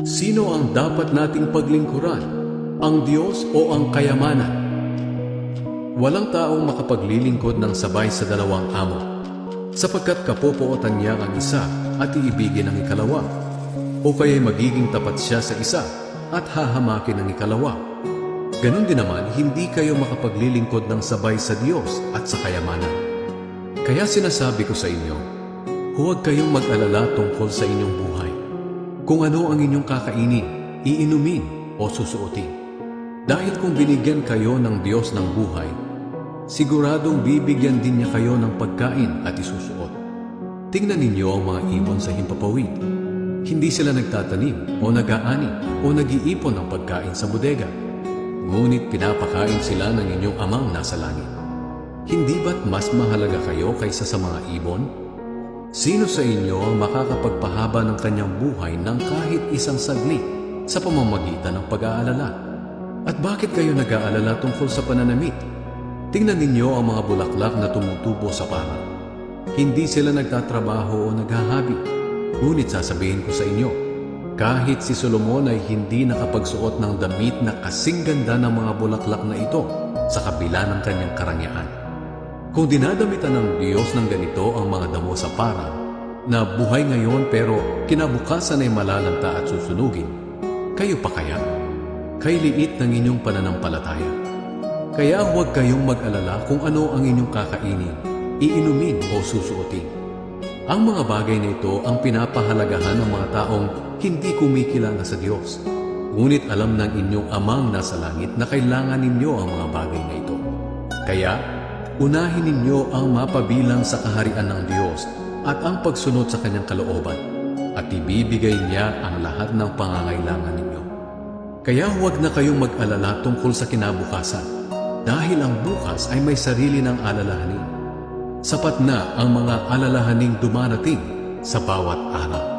Sino ang dapat nating paglingkuran? Ang Diyos o ang kayamanan? Walang taong makapaglilingkod ng sabay sa dalawang amo, sapagkat kapupootan niya ang isa at iibigin ang ikalawa, o kaya'y magiging tapat siya sa isa at hahamakin ang ikalawa. Ganon din naman, hindi kayo makapaglilingkod ng sabay sa Diyos at sa kayamanan. Kaya sinasabi ko sa inyo, huwag kayong mag-alala tungkol sa inyong buhay, kung ano ang inyong kakainin, iinumin o susuotin. Dahil kung binigyan kayo ng Diyos ng buhay, siguradong bibigyan din niya kayo ng pagkain at isusuot. Tingnan ninyo ang mga ibon sa himpapawid. Hindi sila nagtatanim o nag-aani o nag-iipon ng pagkain sa bodega. Ngunit pinapakain sila ng inyong amang nasa langit. Hindi ba't mas mahalaga kayo kaysa sa mga ibon? Sino sa inyo ang makakapagpahaba ng kanyang buhay ng kahit isang saglit sa pamamagitan ng pag-aalala? At bakit kayo nag-aalala tungkol sa pananamit? Tingnan ninyo ang mga bulaklak na tumutubo sa parang. Hindi sila nagtatrabaho o naghahabi. Ngunit sasabihin ko sa inyo, kahit si Solomon ay hindi nakapagsuot ng damit na kasing ganda ng mga bulaklak na ito sa kabila ng kanyang karangyaan. Kung dinadamitan ng Diyos ng ganito ang mga damo sa parang, na buhay ngayon pero kinabukasan ay malalanta at susunugin, kayo pa kaya? Kay liit ng inyong pananampalataya. Kaya huwag kayong mag-alala kung ano ang inyong kakainin, iinumin o susuotin. Ang mga bagay na ito ang pinapahalagahan ng mga taong hindi kumikilala sa Diyos. Ngunit alam ng inyong amang nasa langit na kailangan ninyo ang mga bagay na ito. Kaya, unahin ninyo ang mapabilang sa kaharian ng Diyos at ang pagsunod sa kanyang kalooban, at ibibigay niya ang lahat ng pangangailangan ninyo. Kaya huwag na kayong mag-alala tungkol sa kinabukasan, dahil ang bukas ay may sarili ng alalahanin. Sapat na ang mga alalahaning dumarating sa bawat araw.